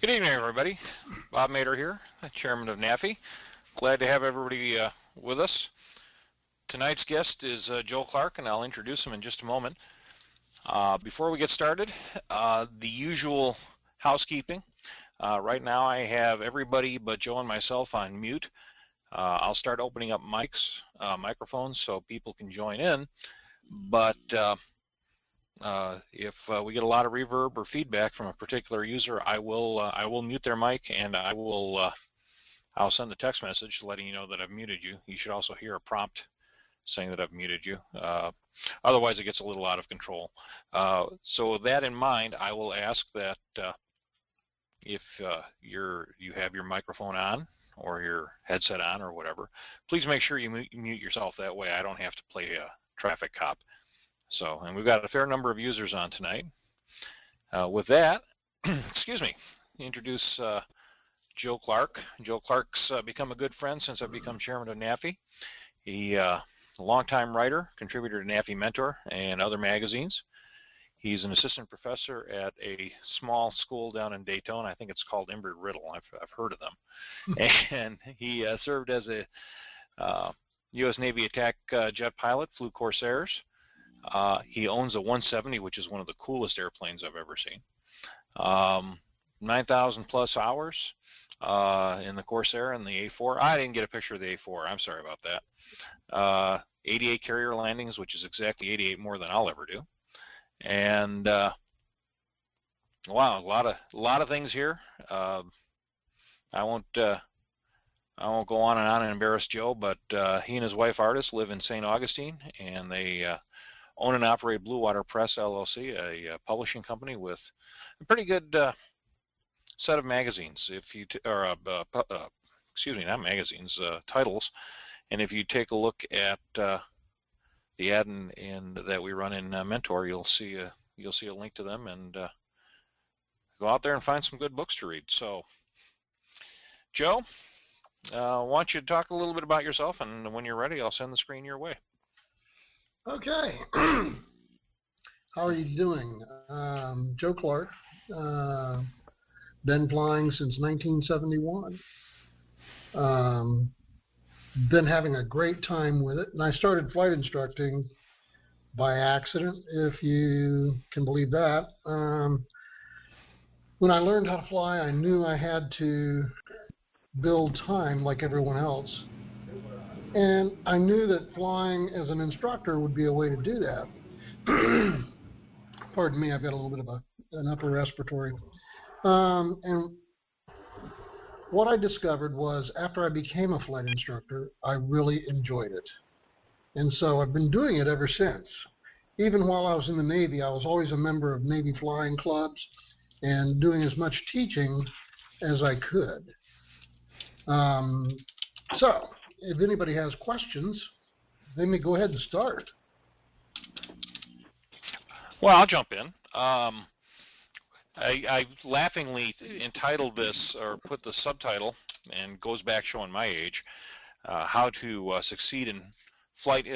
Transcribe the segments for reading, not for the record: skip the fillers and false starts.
Good evening, everybody. Bob Mader here, Chairman of NAFI. Glad to have everybody with us. Tonight's guest is Joe Clark, and I'll introduce him in just a moment. Before we get started, the usual housekeeping. Right now I have everybody but Joe and myself on mute. I'll start opening up microphones so people can join in, but if we get a lot of reverb or feedback from a particular user, I will mute their mic, and I'll send a text message letting you know that I've muted you. You should also hear a prompt saying that I've muted you. Otherwise, it gets a little out of control. So with that in mind, I will ask that if you have your microphone on or your headset on or whatever, please make sure you mute yourself. That way I don't have to play a traffic cop. So, and we've got a fair number of users on tonight. With that, excuse me, introduce Joe Clark. Joe Clark's become a good friend since I've become chairman of NAFI. He's a longtime writer, contributor to NAFI Mentor and other magazines. He's an assistant professor at a small school down in Daytona. I think it's called Embry-Riddle. I've heard of them. And he served as a U.S. Navy attack jet pilot, flew Corsairs. He owns a 170, which is one of the coolest airplanes I've ever seen. 9,000 plus hours in the Corsair and the A4. I didn't get a picture of the A4. I'm sorry about that. 88 carrier landings, which is exactly 88 more than I'll ever do. And wow, a lot of things here. I won't go on and embarrass Joe, but he and his wife Artis live in St. Augustine, and they own and operate Blue Water Press LLC, a publishing company with a pretty good set of magazines. If you excuse me, not magazines, titles. And if you take a look at the ad that we run in Mentor, you'll see a link to them, and go out there and find some good books to read. So, Joe, I want you to talk a little bit about yourself, and when you're ready, I'll send the screen your way. Okay. How are you doing? Joe Clark. Been flying since 1971. Been having a great time with it. And I started flight instructing by accident, if you can believe that. When I learned how to fly, I knew I had to build time like everyone else. And I knew that flying as an instructor would be a way to do that. Pardon me, I've got a little bit of an upper respiratory. And what I discovered was after I became a flight instructor, I really enjoyed it. And so I've been doing it ever since. Even while I was in the Navy, I was always a member of Navy flying clubs and doing as much teaching as I could. So, if anybody has questions, they may go ahead and start. Well, I'll jump in. I laughingly entitled this, or put the subtitle, and goes back showing my age, how to succeed in flight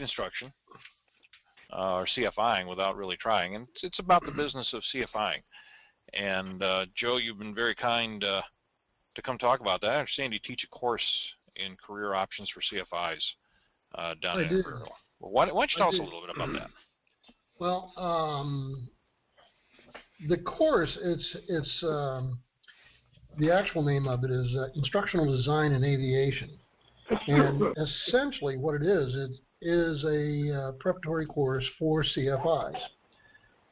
instruction, or CFIing without really trying. And it's about the business of CFIing. And Joe, you've been very kind to come talk about that. I understand you teach a course in career options for CFIs down in Embry-Riddle. Well, why don't you tell us a little bit about that? Well, the course, it's the actual name of it is Instructional Design in Aviation. And essentially what it is a preparatory course for CFIs.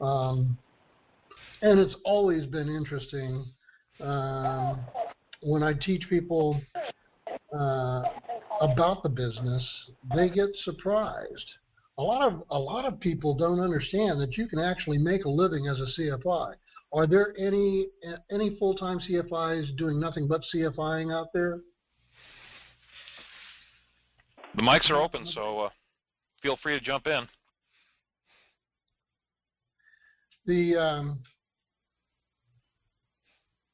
And it's always been interesting when I teach people about the business, they get surprised. A lot of people don't understand that you can actually make a living as a CFI. Are there any full-time CFIs doing nothing but CFIing out there? The mics are open, so feel free to jump in.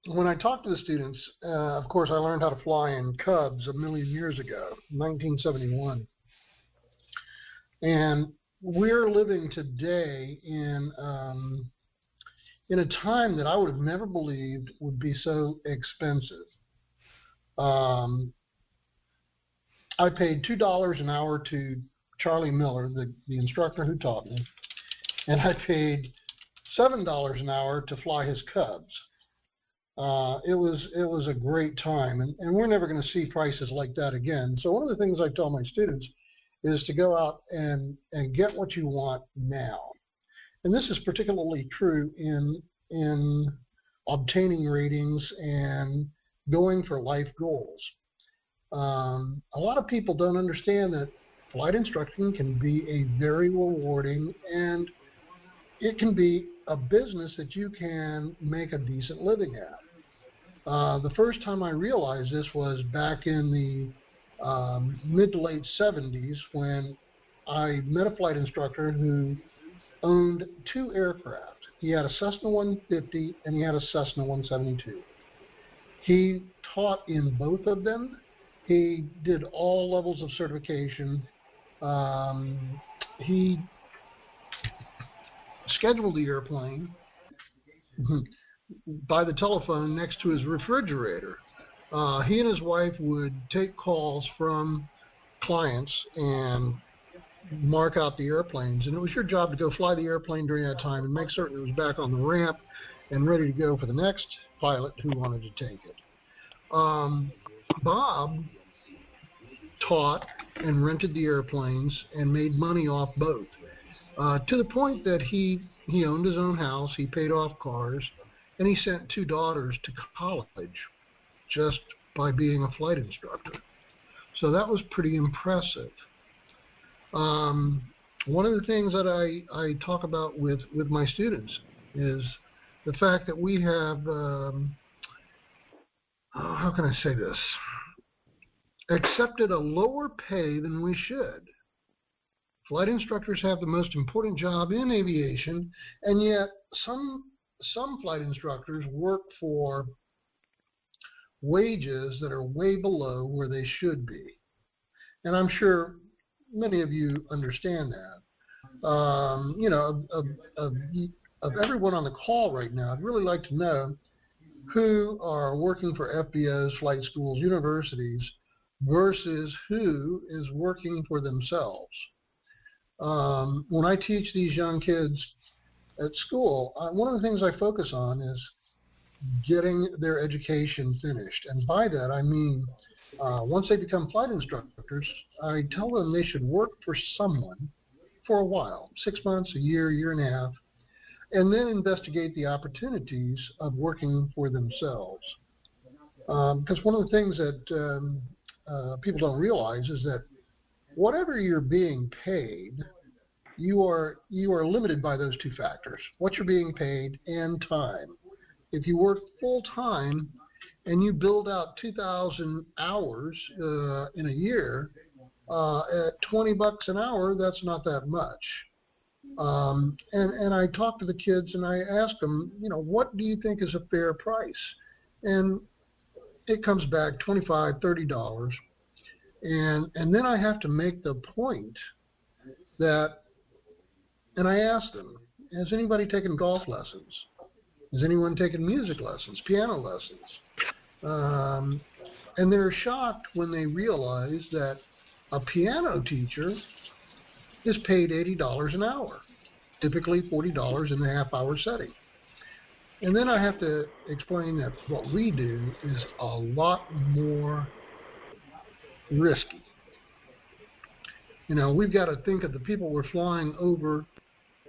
When I talk to the students, of course, I learned how to fly in Cubs a million years ago, 1971. And we're living today in in a time that I would have never believed would be so expensive. I paid $2 an hour to Charlie Miller, the instructor who taught me, and I paid $7 an hour to fly his Cubs. It was a great time, and we're never going to see prices like that again. So one of the things I tell my students is to go out and get what you want now. And this is particularly true in obtaining ratings and going for life goals. A lot of people don't understand that flight instructing can be a very rewarding, and it can be a business that you can make a decent living at. The first time I realized this was back in the mid to late 70s when I met a flight instructor who owned 2 aircraft. He had a Cessna 150 and he had a Cessna 172. He taught in both of them. He did all levels of certification. He scheduled the airplane by the telephone next to his refrigerator. He and his wife would take calls from clients and mark out the airplanes, and it was your job to go fly the airplane during that time and make certain it was back on the ramp and ready to go for the next pilot who wanted to take it. Bob taught and rented the airplanes and made money off both, to the point that he owned his own house, he paid off cars, and he sent 2 daughters to college just by being a flight instructor. So that was pretty impressive. One of the things that I talk about with my students is the fact that we have, how can I say this, accepted a lower pay than we should. Flight instructors have the most important job in aviation, and yet some flight instructors work for wages that are way below where they should be. And I'm sure many of you understand that. You know, of everyone on the call right now, I'd really like to know who are working for FBOs, flight schools, universities, versus who is working for themselves. When I teach these young kids at school, one of the things I focus on is getting their education finished. And by that, I mean, once they become flight instructors, I tell them they should work for someone for a while, 6 months, a year, year and a half, and then investigate the opportunities of working for themselves. Because one of the things that people don't realize is that whatever you're being paid, you are limited by those 2 factors: what you're being paid and time. If you work full time and you build out 2,000 hours in a year at $20 an hour, that's not that much. And I talk to the kids and I ask them, you know, what do you think is a fair price? And it comes back $25, $30. And then I have to make the point that, and I ask them, has anybody taken golf lessons? Has anyone taken music lessons, piano lessons? And they're shocked when they realize that a piano teacher is paid $80 an hour, typically $40 in the half-hour setting. And then I have to explain that what we do is a lot more risky. You know, we've got to think of the people we're flying over.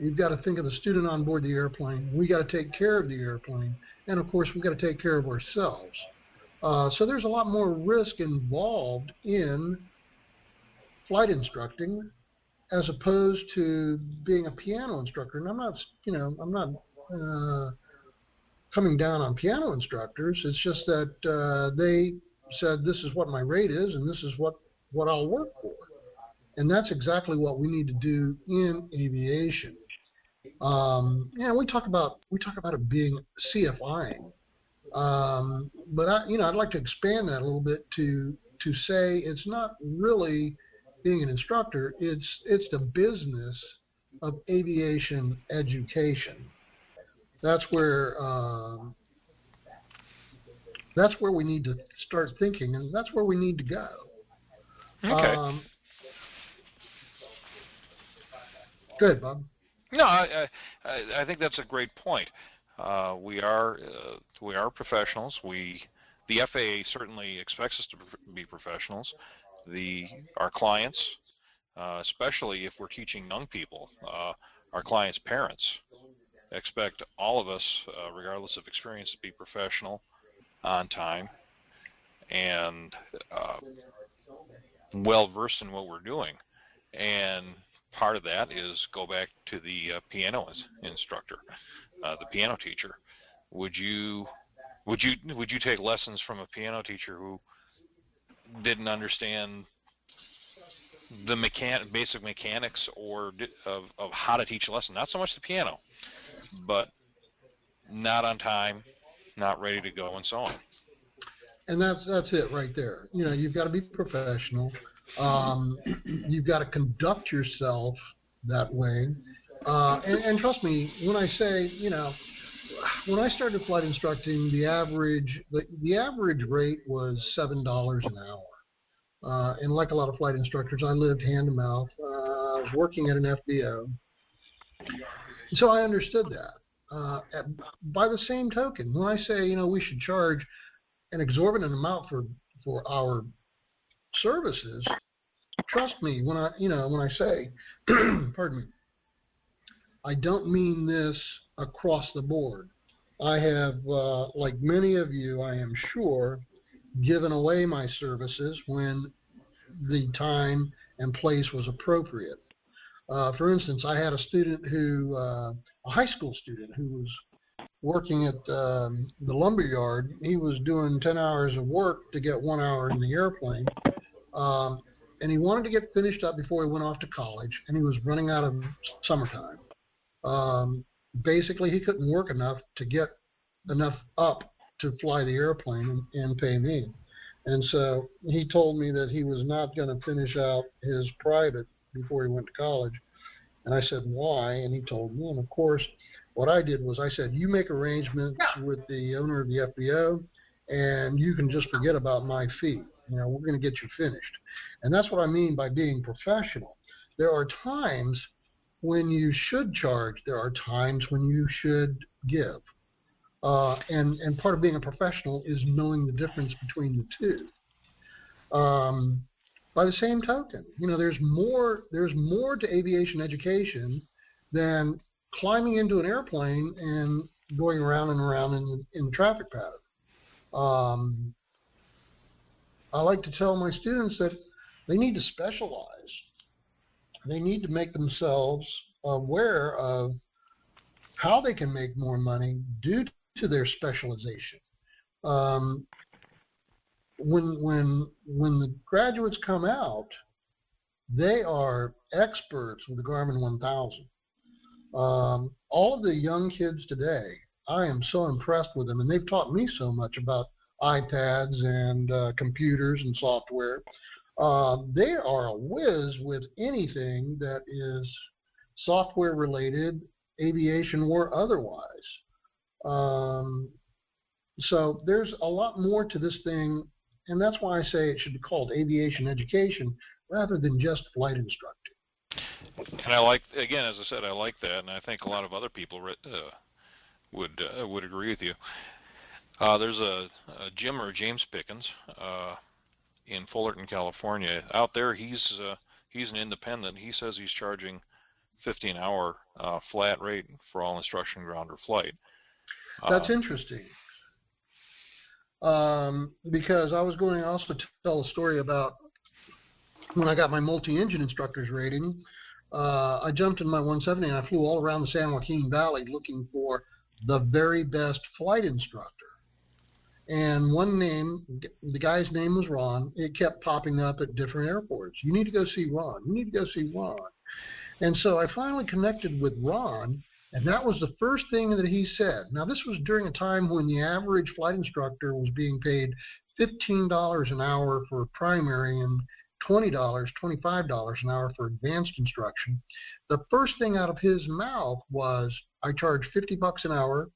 We've got to think of the student on board the airplane. We got to take care of the airplane, and of course, we've got to take care of ourselves. So there's a lot more risk involved in flight instructing as opposed to being a piano instructor. And I'm not, you know, I'm not coming down on piano instructors. It's just that they said this is what my rate is, and this is what I'll work for. And that's exactly what we need to do in aviation. You know, we talk about it being CFIing, but I'd like to expand that a little bit to say it's not really being an instructor. It's the business of aviation education. that's where we need to start thinking, and that's where we need to go. Okay. Go ahead, Bob. No, I think that's a great point. We are professionals. The FAA certainly expects us to be professionals. Our clients, especially if we're teaching young people, our clients' parents expect all of us, regardless of experience, to be professional, on time, and well versed in what we're doing. And part of that is go back to the piano instructor, the piano teacher. Would you take lessons from a piano teacher who didn't understand the basic mechanics of how to teach a lesson? Not so much the piano, but not on time, not ready to go, and so on. And that's it right there. You know, you've got to be professional. You've got to conduct yourself that way. And trust me, when I say, you know, when I started flight instructing, the average rate was $7 an hour. And like a lot of flight instructors, I lived hand to mouth. I was working at an FBO. So I understood that. By the same token, when I say, you know, we should charge an exorbitant amount for our services, trust me when I say, pardon me, I don't mean this across the board. I have, like many of you, I am sure, given away my services when the time and place was appropriate. For instance, I had a student who, a high school student who was working at the lumber yard. He was doing 10 hours of work to get 1 hour in the airplane. And he wanted to get finished up before he went off to college, and he was running out of summertime. Basically, he couldn't work enough to get enough up to fly the airplane and pay me. And so he told me that he was not going to finish out his private before he went to college. And I said, why? And he told me. And of course, what I did was I said, you make arrangements with the owner of the FBO, and you can just forget about my fee. You know, we're going to get you finished. And that's what I mean by being professional. There are times when you should charge. There are times when you should give. And part of being a professional is knowing the difference between the two. By the same token, you know, there's more to aviation education than climbing into an airplane and going around and around in the traffic pattern. I like to tell my students that they need to specialize. They need to make themselves aware of how they can make more money due to their specialization. When the graduates come out, they are experts with the Garmin 1000. All of the young kids today, I am so impressed with them, and they've taught me so much about iPads and computers and software. They are a whiz with anything that is software related, aviation or otherwise. So there's a lot more to this thing, and that's why I say it should be called aviation education rather than just flight instructing. And I like, again, as I said, I like that, and I think a lot of other people would agree with you. There's a Jim or James Pickens in Fullerton, California. Out there, he's an independent. He says he's charging $50 an hour flat rate for all instruction, ground or flight. That's interesting. Because I was going to also tell a story about when I got my multi-engine instructor's rating. I jumped in my 170 and I flew all around the San Joaquin Valley looking for the very best flight instructor. And one name, the guy's name was Ron. It kept popping up at different airports. You need to go see Ron. You need to go see Ron. And so I finally connected with Ron, and that was the first thing that he said. Now, this was during a time when the average flight instructor was being paid $15 an hour for primary and $20, $25 an hour for advanced instruction. The first thing out of his mouth was, I charge $50 an hour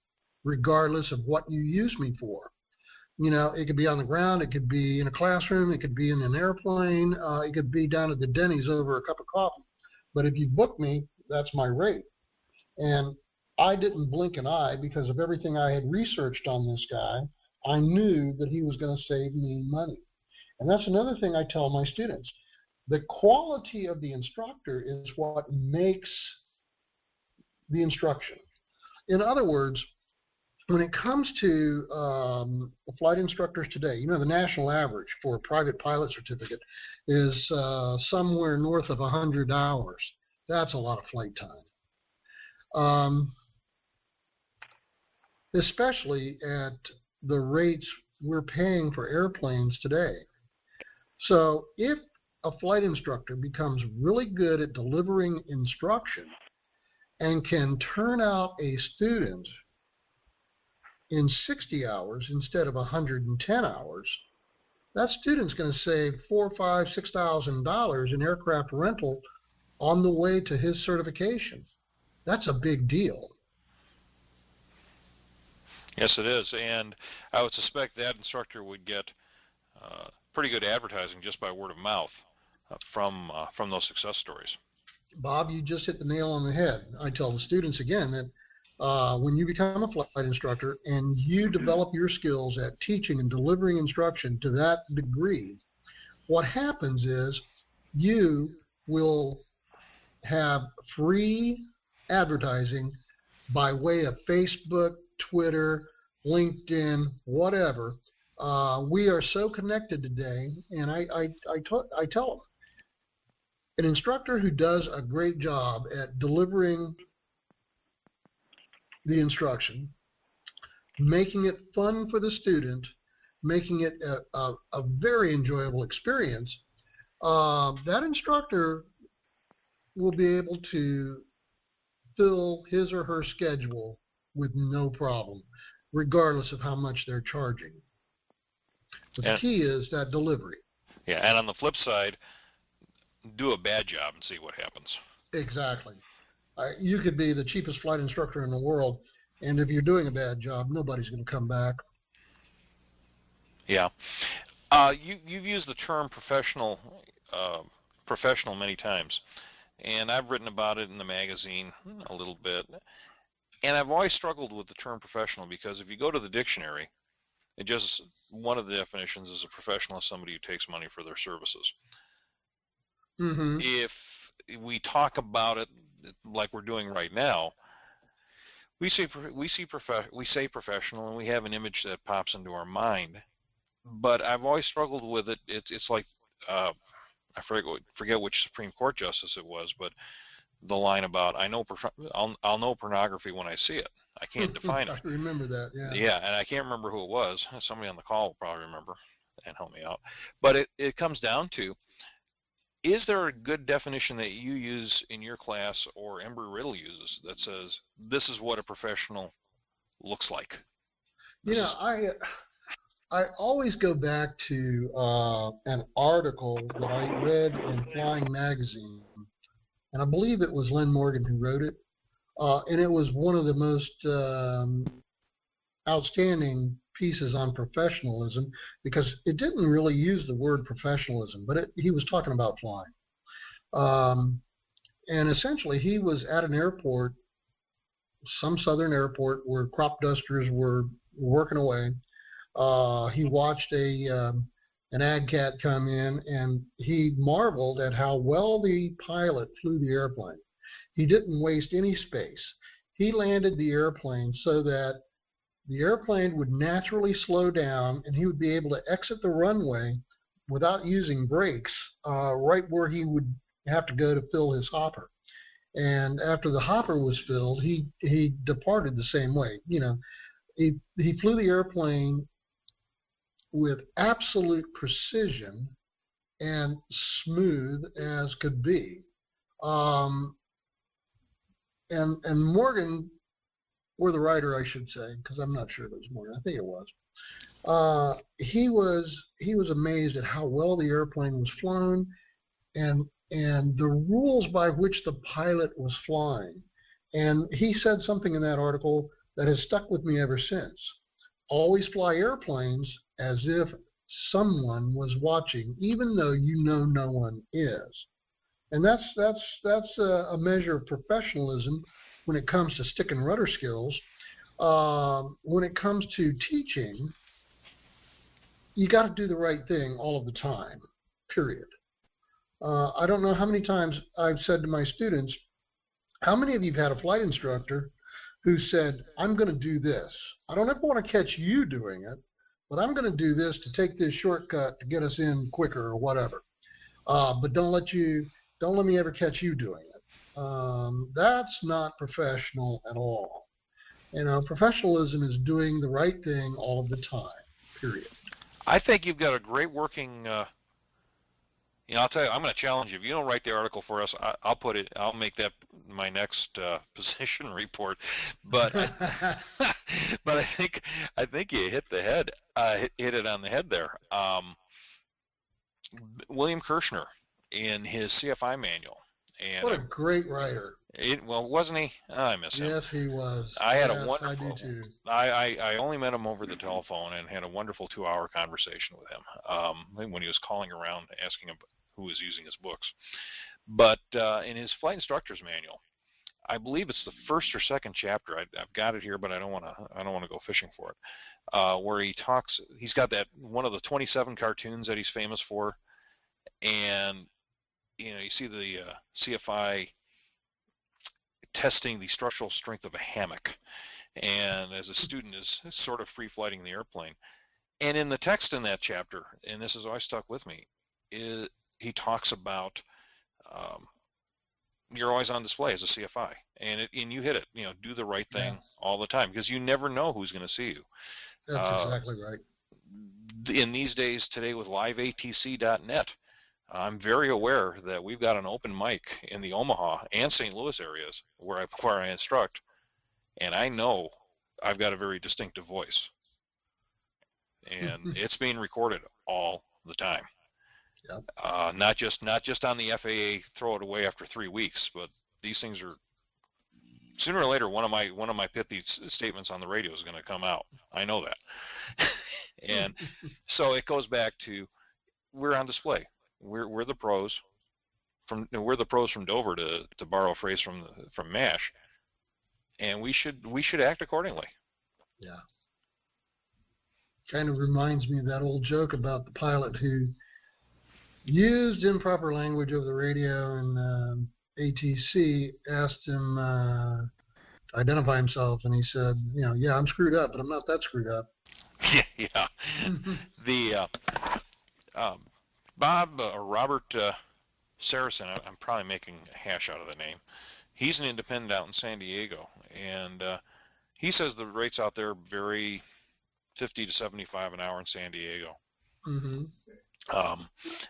regardless of what you use me for. You know, it could be on the ground, it could be in a classroom, it could be in an airplane, it could be down at the Denny's over a cup of coffee. But if you book me, that's my rate. And I didn't blink an eye because of everything I had researched on this guy. I knew that he was going to save me money. And that's another thing I tell my students. The quality of the instructor is what makes the instruction. In other words, when it comes to flight instructors today, you know, the national average for a private pilot certificate is somewhere north of 100 hours. That's a lot of flight time. Especially at the rates we're paying for airplanes today. So if a flight instructor becomes really good at delivering instruction and can turn out a student in 60 hours instead of 110 hours, that student's going to save $4,000, $5,000, $6,000 in aircraft rental on the way to his certification. That's a big deal. Yes, it is, and I would suspect that instructor would get pretty good advertising just by word of mouth from those success stories. Bob, you just hit the nail on the head. I tell the students again that when you become a flight instructor and you develop your skills at teaching and delivering instruction to that degree, what happens is you will have free advertising by way of Facebook, Twitter, LinkedIn, whatever. We are so connected today, and I tell them, an instructor who does a great job at delivering the instruction, making it fun for the student, making it a very enjoyable experience, that instructor will be able to fill his or her schedule with no problem, regardless of how much they're charging. But the key is that delivery. Yeah, and on the flip side, do a bad job and see what happens. Exactly. You could be the cheapest flight instructor in the world, and if you're doing a bad job, nobody's going to come back. Yeah. You've used the term professional many times, and I've written about it in the magazine a little bit. And I've always struggled with the term professional because if you go to the dictionary, one of the definitions is a professional is somebody who takes money for their services. Mm-hmm. If we talk about it like we're doing right now, we say professional, and we have an image that pops into our mind. But I've always struggled with it. It's like I forget which Supreme Court justice it was, but the line about I'll know pornography when I see it. I can't define it. I remember that. Yeah. Yeah, and I can't remember who it was. Somebody on the call will probably remember and help me out. But it comes down to, is there a good definition that you use in your class or Embry-Riddle uses that says this is what a professional looks like? I always go back to an article that I read in Flying Magazine, and I believe it was Len Morgan who wrote it, and it was one of the most outstanding pieces on professionalism because it didn't really use the word professionalism, but he was talking about flying. And essentially he was at an airport, some southern airport, where crop dusters were working away. He watched an AGCAT come in, and he marveled at how well the pilot flew the airplane. He didn't waste any space. He landed the airplane so that the airplane would naturally slow down, and he would be able to exit the runway without using brakes right where he would have to go to fill his hopper. And after the hopper was filled, he departed the same way. You know, he flew the airplane with absolute precision and smooth as could be. And Morgan, or the writer, I should say, because I'm not sure it was Morgan. I think it was. He was amazed at how well the airplane was flown and the rules by which the pilot was flying. And he said something in that article that has stuck with me ever since. Always fly airplanes as if someone was watching, even though you know no one is. And that's a measure of professionalism when it comes to stick and rudder skills. When it comes to teaching, you got to do the right thing all of the time, period. I don't know how many times I've said to my students, how many of you have had a flight instructor who said, I'm going to do this. I don't ever want to catch you doing it, but I'm going to do this to take this shortcut to get us in quicker or whatever. But don't let me ever catch you doing it. That's not professional at all. Professionalism is doing the right thing all of the time, period. I think you've got a great working, I'll tell you, I'm going to challenge you. If you don't write the article for us, I'll make that my next position report. But but I think you hit it on the head there. William Kirshner in his CFI manual. And what a great writer. Wasn't he? I miss him. Yes, he was. I had a wonderful. I do too. I only met him over the telephone and had a wonderful 2-hour conversation with him when he was calling around asking him who was using his books. But in his flight instructor's manual, I believe it's the first or second chapter. I've got it here, but I don't want to go fishing for it. Where he's got that one of the 27 cartoons that he's famous for, and you see the CFI testing the structural strength of a hammock, and as a student is sort of free flighting the airplane. And in the text in that chapter, and this has always stuck with me, he talks about you're always on display as a CFI, and you hit it. Do the right thing all the time, because you never know who's going to see you. That's exactly right. In these days today with liveatc.net, I'm very aware that we've got an open mic in the Omaha and St. Louis areas where I instruct, and I know I've got a very distinctive voice, and it's being recorded all the time. Yep. Not just on the FAA throw it away after 3 weeks, but these things are sooner or later. One of my pithy statements on the radio is going to come out. I know that, and so it goes back to we're on display. We're the pros from Dover, to borrow a phrase from MASH, and we should act accordingly. Yeah. Kind of reminds me of that old joke about the pilot who used improper language over the radio, and ATC asked him to identify himself, and he said, yeah, I'm screwed up, but I'm not that screwed up. Yeah. The Bob or Robert Saracen, I'm probably making a hash out of the name. He's an independent out in San Diego, and he says the rates out there vary 50 to 75 an hour in San Diego. Mm-hmm.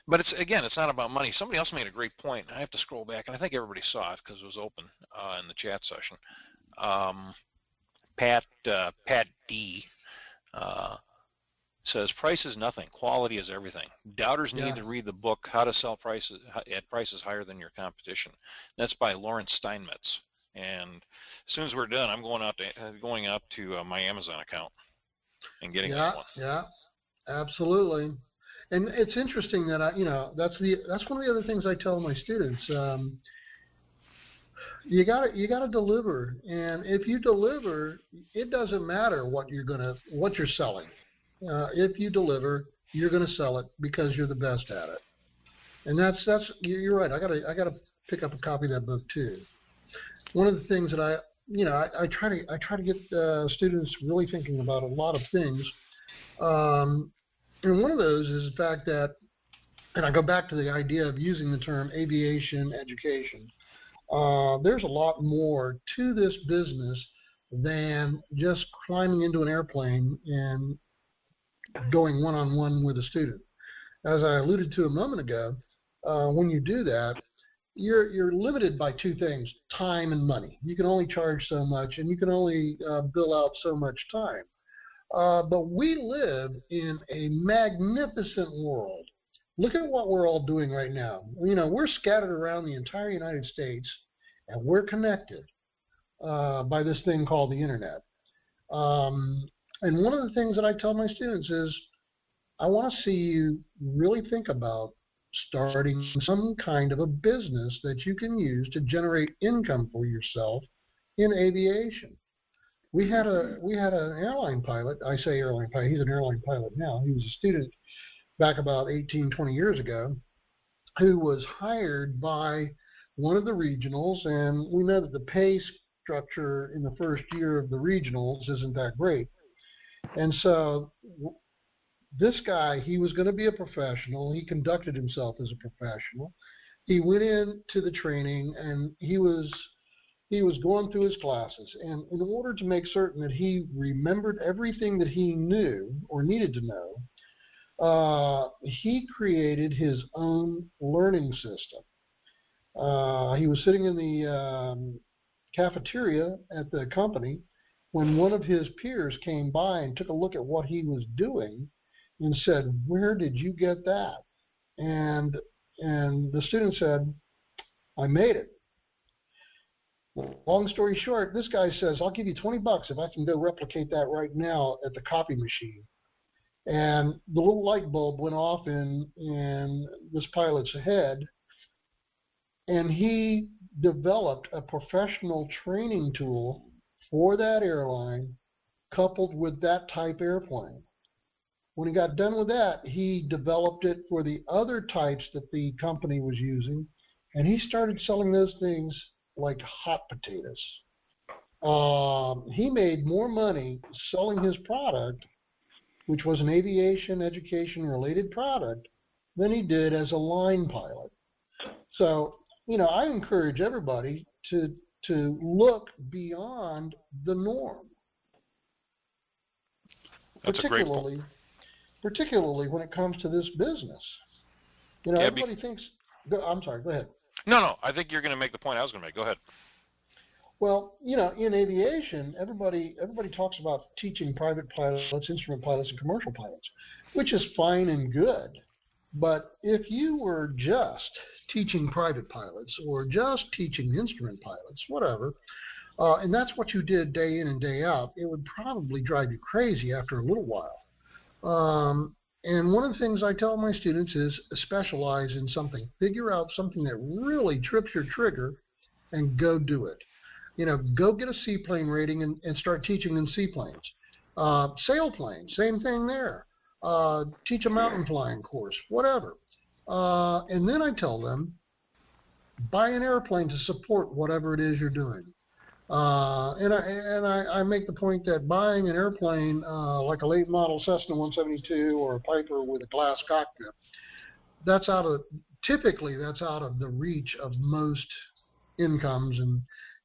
But it's not about money. Somebody else made a great point. I have to scroll back, and I think everybody saw it because it was open in the chat session. Pat D says price is nothing, quality is everything. Doubters need to read the book How to Sell Prices at Prices Higher Than Your Competition. That's by Lawrence Steinmetz. And as soon as we're done, I'm going out to my Amazon account and getting that one. Yeah, absolutely. And it's interesting that that's one of the other things I tell my students. You gotta deliver, and if you deliver, it doesn't matter what you're selling. If you deliver, you're gonna sell it because you're the best at it. And that's you're right. I gotta pick up a copy of that book too. One of the things that I try to get students really thinking about a lot of things. And one of those is the fact that, and I go back to the idea of using the term aviation education. There's a lot more to this business than just climbing into an airplane and going one-on-one with a student. As I alluded to a moment ago, when you do that, you're limited by two things: time and money. You can only charge so much, and you can only bill out so much time. But we live in a magnificent world Look at what we're all doing right now. You know, we're scattered around the entire United States, and we're connected by this thing called the internet. And one of the things that I tell my students is, I want to see you really think about starting some kind of a business that you can use to generate income for yourself in aviation. We had an airline pilot. I say airline pilot. He's an airline pilot now. He was a student back about 18, 20 years ago, who was hired by one of the regionals, and we know that the pay structure in the first year of the regionals isn't that great. And so this guy, he was going to be a professional. He conducted himself as a professional. He went into the training, and he was going through his classes. And in order to make certain that he remembered everything that he knew or needed to know, he created his own learning system. He was sitting in the cafeteria at the company when one of his peers came by and took a look at what he was doing and said, "Where did you get that?" And the student said, "I made it." Long story short, this guy says, "I'll give you 20 bucks if I can go replicate that right now at the copy machine." And the little light bulb went off in this pilot's head, and he developed a professional training tool for that airline coupled with that type airplane. When he got done with that, he developed it for the other types that the company was using, and he started selling those things like hot potatoes. He made more money selling his product, which was an aviation education related product, than he did as a line pilot. So, you know, I encourage everybody to look beyond the norm. That's a great point. Particularly when it comes to this business. You know, Yeah, everybody thinks, I'm sorry, go ahead. No, I think you're going to make the point I was going to make. Go ahead. Well, you know, in aviation, everybody talks about teaching private pilots, instrument pilots, and commercial pilots, which is fine and good. But if you were just teaching private pilots or just teaching instrument pilots, whatever, and that's what you did day in and day out, it would probably drive you crazy after a little while. And one of the things I tell my students is specialize in something. Figure out something that really trips your trigger and go do it. You know, go get a seaplane rating and start teaching in seaplanes. Sailplanes, same thing there. Teach a mountain flying course, whatever. And then I tell them, buy an airplane to support whatever it is you're doing. And I make the point that buying an airplane like a late model Cessna 172 or a Piper with a glass cockpit, typically that's out of the reach of most incomes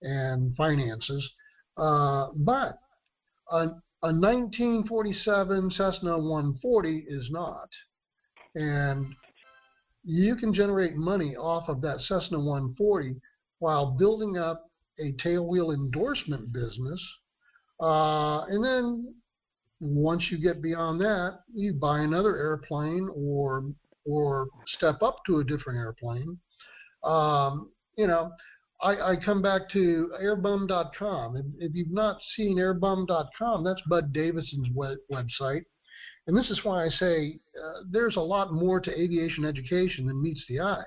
and finances. But a 1947 Cessna 140 is not. And you can generate money off of that Cessna 140 while building up a tailwheel endorsement business. And then once you get beyond that, you buy another airplane or step up to a different airplane. You know, I come back to airbum.com. If you've not seen airbum.com, that's Bud Davison's website. And this is why I say there's a lot more to aviation education than meets the eye.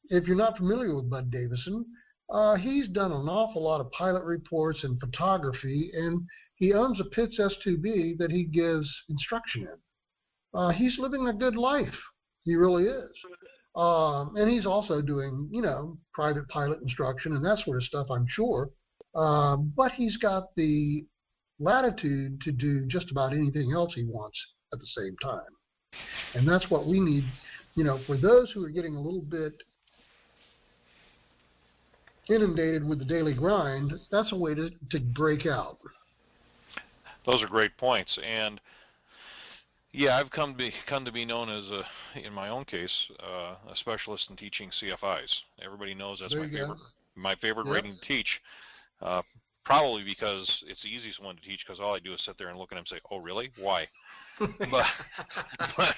If you're not familiar with Bud Davison, he's done an awful lot of pilot reports and photography, and he owns a Pitts S2B that he gives instruction in. He's living a good life. He really is. And he's also doing, you know, private pilot instruction and that sort of stuff, I'm sure. But he's got the latitude to do just about anything else he wants at the same time. And that's what we need, you know, for those who are getting a little bit inundated with the daily grind, that's a way to break out. Those are great points. And yeah, I've come to be known as, in my own case, a specialist in teaching CFIs. Everybody knows that's my favorite rating to teach. Probably because it's the easiest one to teach, because all I do is sit there and look at them and say, "Oh, really? Why?" but, but,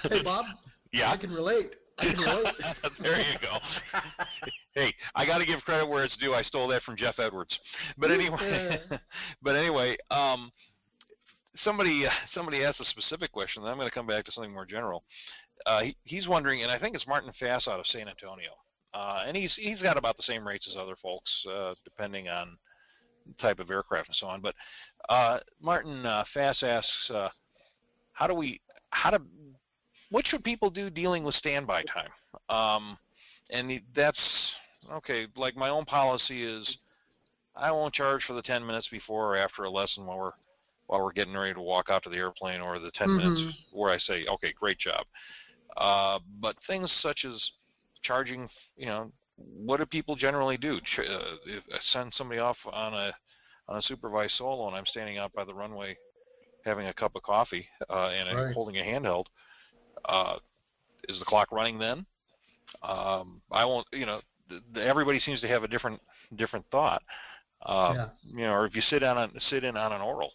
Hey, Bob. yeah. I can relate. There you go. Hey, I got to give credit where it's due. I stole that from Jeff Edwards. But anyway, somebody asked a specific question. Then I'm going to come back to something more general. He's wondering, and I think it's Martin Fass out of San Antonio, and he's got about the same rates as other folks, depending on type of aircraft and so on. But Martin Fass asks, what should people do dealing with standby time? And that's okay. Like my own policy is, I won't charge for the 10 minutes before or after a lesson while we're getting ready to walk out to the airplane, or the 10 minutes where I say, okay, great job. But things such as charging, what do people generally do? If I send somebody off on a supervised solo and I'm standing out by the runway having a cup of coffee and I'm holding a handheld, is the clock running then? I won't, everybody seems to have a different thought. Or if you sit in on an oral,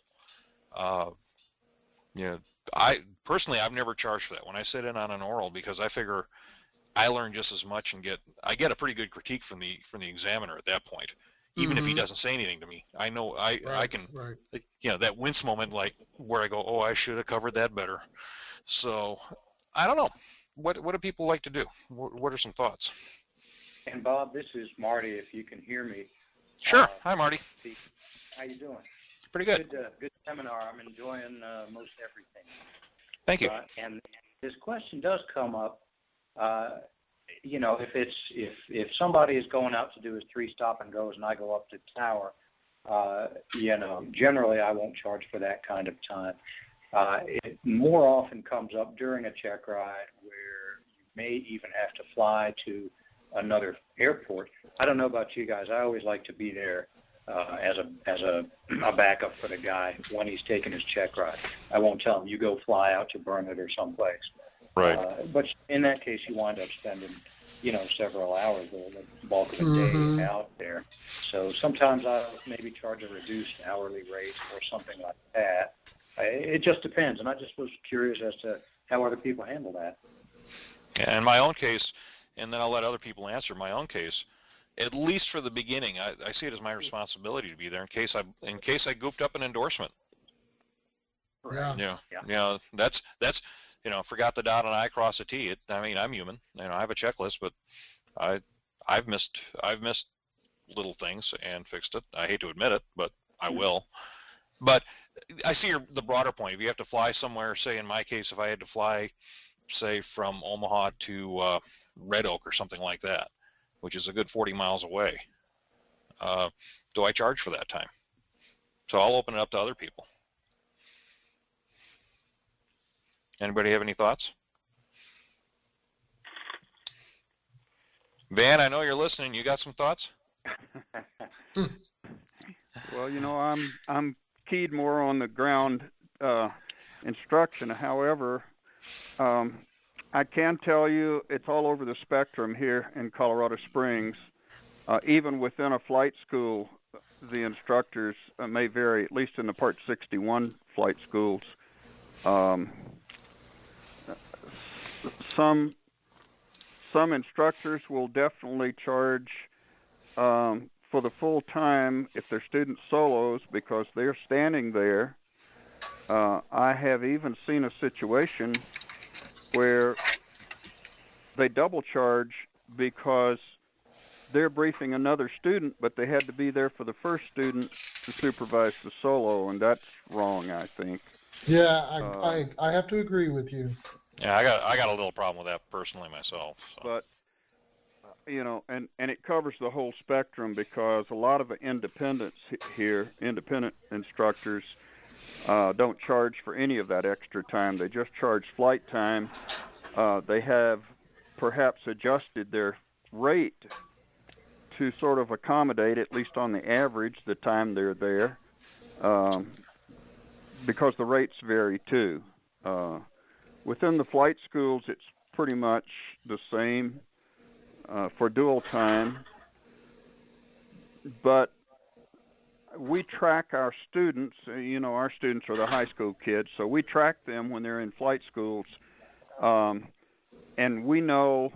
I personally, I've never charged for that when I sit in on an oral, because I figure I learn just as much and I get a pretty good critique from the examiner at that point, even if he doesn't say anything to me. I know I can, that wince moment, like where I go, oh, I should have covered that better. So I don't know. What do people like to do? What are some thoughts? And Bob, this is Marty. If you can hear me. Sure. Hi, Marty. How you doing? Pretty good. Good seminar. I'm enjoying most everything. Thank you. And this question does come up. If somebody is going out to do his 3 stop and goes, and I go up to tower, generally I won't charge for that kind of time. It more often comes up during a check ride where you may even have to fly to another airport. I don't know about you guys. I always like to be there as a backup for the guy when he's taking his check ride. I won't tell him, you go fly out to Burnett or someplace. Right. But in that case, you wind up spending, several hours, the bulk of the day out there. So sometimes I'll maybe charge a reduced hourly rate or something like that. It just depends, and I just was curious as to how other people handle that. Yeah, in my own case, and then I'll let other people answer. My own case, at least for the beginning, I see it as my responsibility to be there in case I goofed up an endorsement. Right. Yeah. That's forgot the dot and I cross a T. I'm human. I have a checklist, but I've missed little things and fixed it. I hate to admit it, but I will. But I see the broader point. If you have to fly somewhere, say in my case, if I had to fly, say, from Omaha to Red Oak or something like that, which is a good 40 miles away, do I charge for that time? So I'll open it up to other people. Anybody have any thoughts? Van, I know you're listening. You got some thoughts? Well, I'm keyed more on the ground instruction. However, I can tell you it's all over the spectrum here in Colorado Springs. Even within a flight school, the instructors may vary, at least in the Part 61 flight schools. Some instructors will definitely charge for the full time if they're student solos because they're standing there. I have even seen a situation where they double charge because they're briefing another student, but they had to be there for the first student to supervise the solo, and that's wrong, I think. Yeah, I have to agree with you. Yeah, I got a little problem with that personally myself. So. But and it covers the whole spectrum because a lot of the independent instructors don't charge for any of that extra time. They just charge flight time. They have perhaps adjusted their rate to sort of accommodate, at least on the average, the time they're there, because the rates vary too. Within the flight schools, it's pretty much the same for dual time, but we track our students. Our students are the high school kids, so we track them when they're in flight schools, and we know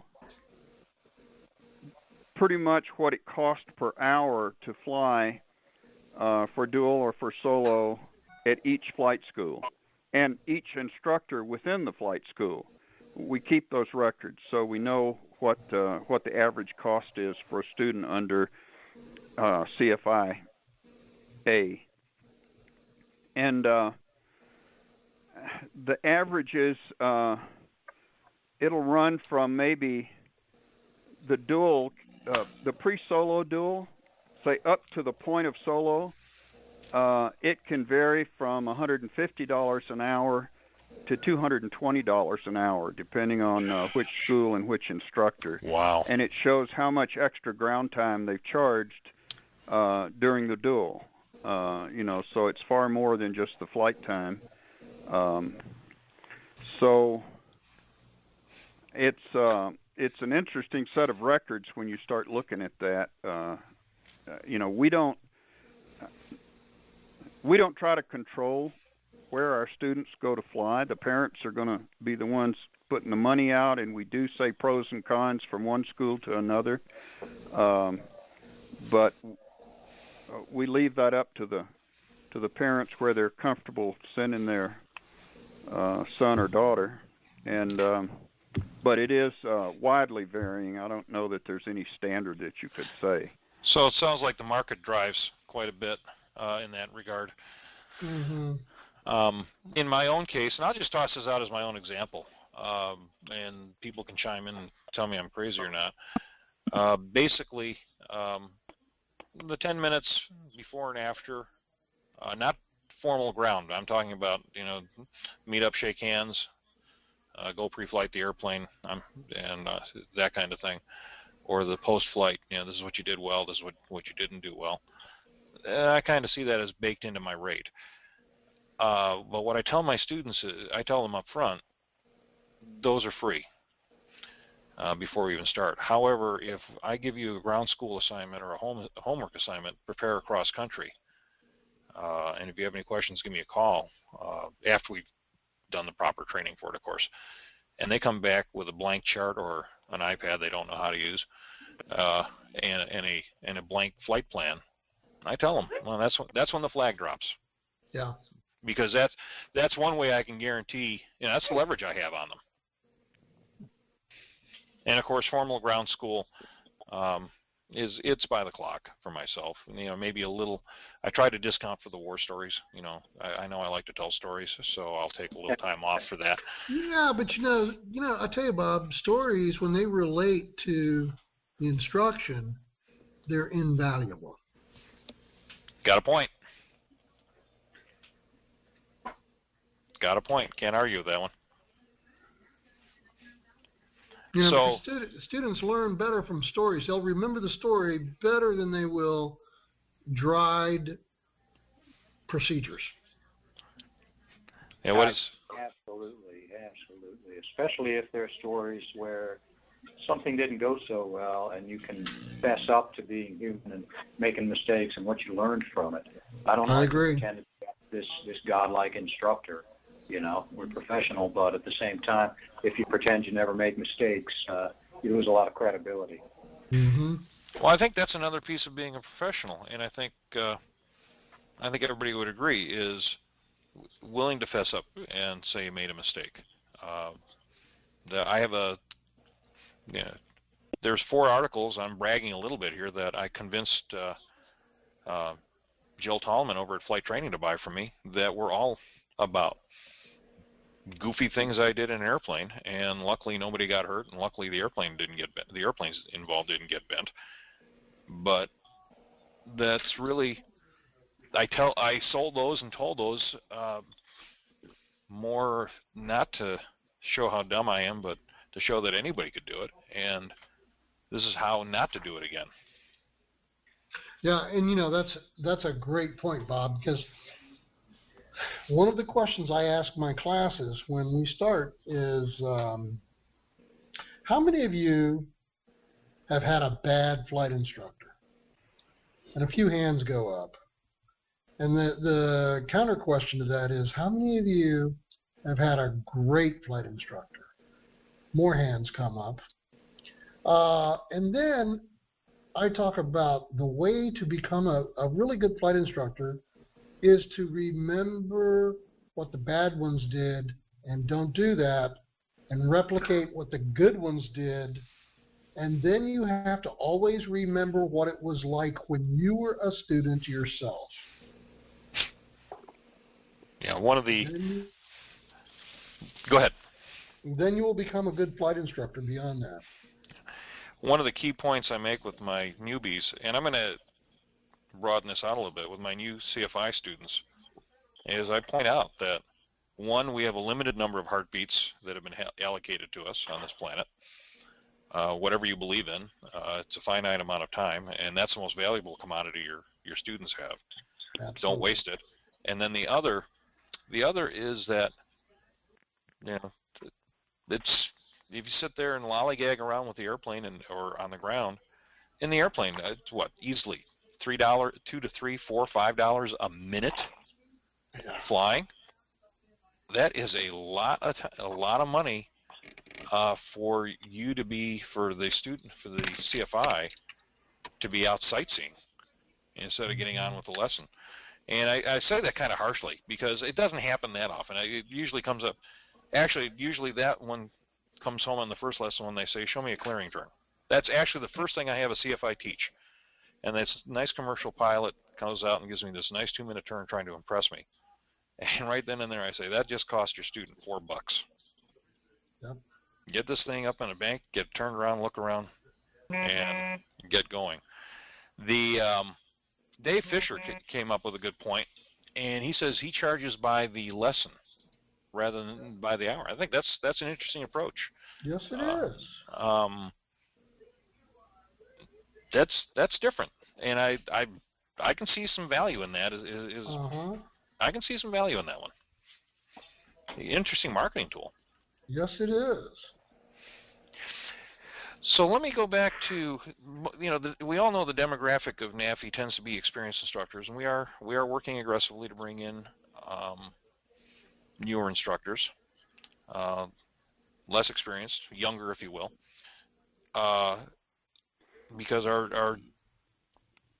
pretty much what it costs per hour to fly for dual or for solo at each flight school, and each instructor within the flight school. We keep those records, so we know what the average cost is for a student under CFI A. And the average is it'll run from maybe the dual, the pre-solo dual, say up to the point of solo. It can vary from $150 an hour to $220 an hour, depending on which school and which instructor. Wow. And it shows how much extra ground time they've charged during the dual. So it's far more than just the flight time. So it's an interesting set of records when you start looking at that. We don't try to control where our students go to fly. The parents are going to be the ones putting the money out, and we do say pros and cons from one school to another. But we leave that up to the parents where they're comfortable sending their son or daughter, and but it is widely varying. I don't know that there's any standard that you could say. So it sounds like the market drives quite a bit in that regard. Mm-hmm. In my own case, and I'll just toss this out as my own example, and people can chime in and tell me I'm crazy or not. Basically, the 10 minutes before and after, not formal ground. I'm talking about, meet up, shake hands, go pre-flight the airplane, and that kind of thing. Or the post-flight, this is what you did well, this is what you didn't do well. I kind of see that as baked into my rate. But what I tell my students is, I tell them up front, those are free before we even start. However, if I give you a ground school assignment or a homework assignment, prepare across country. And if you have any questions, give me a call after we've done the proper training for it, of course. And they come back with a blank chart or an iPad they don't know how to use, and a blank flight plan. I tell them, well, that's when the flag drops. Yeah. Because that's one way I can guarantee, that's the leverage I have on them. And of course, formal ground school it's by the clock for myself. Maybe a little. I try to discount for the war stories. I know I like to tell stories, so I'll take a little time off for that. Yeah, but I tell you, Bob, stories when they relate to the instruction, they're invaluable. Got a point. Got a point. Can't argue with that one. So students learn better from stories. They'll remember the story better than they will dried procedures. Yeah, what is? Absolutely. Especially if there are stories where something didn't go so well, and you can fess up to being human and making mistakes and what you learned from it. I agree. Pretend to be this godlike instructor. We're professional, but at the same time, if you pretend you never made mistakes, you lose a lot of credibility. Mm-hmm. Well, I think that's another piece of being a professional, and I think everybody would agree is willing to fess up and say you made a mistake. I have there's 4 articles. I'm bragging a little bit here that I convinced Jill Tallman over at Flight Training to buy from me that were all about goofy things I did in an airplane, and luckily nobody got hurt, and luckily the airplane didn't get bent. The airplanes involved didn't get bent. But that's really, I sold those and told those more not to show how dumb I am, but to show that anybody could do it, and this is how not to do it again. Yeah, and that's a great point, Bob, because one of the questions I ask my classes when we start is, how many of you have had a bad flight instructor? And a few hands go up. And the counter question to that is, how many of you have had a great flight instructor? More hands come up. And then I talk about the way to become a really good flight instructor is to remember what the bad ones did and don't do that, and replicate what the good ones did. And then you have to always remember what it was like when you were a student yourself. Yeah, one of the... Go ahead. Then you will become a good flight instructor beyond that. One of the key points I make with my newbies, and I'm going to broaden this out a little bit with my new CFI students, is I point out that, one, we have a limited number of heartbeats that have been allocated to us on this planet. Whatever you believe in, it's a finite amount of time, and that's the most valuable commodity your students have. Absolutely. Don't waste it. And then the other is that, you know, it's, if you sit there and lollygag around with the airplane or on the ground, in the airplane, it's what, easily $3, $2 to $3, $4, $5 a minute flying. That is a lot of money for you to be, for the CFI to be out sightseeing instead of getting on with the lesson. And I say that kind of harshly because it doesn't happen that often. It usually comes up. Actually, usually that one comes home on the first lesson when they say, "Show me a clearing turn." That's actually the first thing I have a CFI teach. And this nice commercial pilot comes out and gives me this nice 2-minute turn trying to impress me. And right then and there I say, that just cost your student $4. Yep. Get this thing up in a bank, get turned around, look around, and get going. Dave Fisher came up with a good point, and he says he charges by the lesson rather than by the hour. I think that's an interesting approach. Yes, it is. That's different, and I can see some value in that. I can see some value in that one. Interesting marketing tool. Yes, it is. So let me go back to, you know, we all know the demographic of NAFI tends to be experienced instructors, and we are working aggressively to bring in newer instructors, less experienced, younger, if you will, because our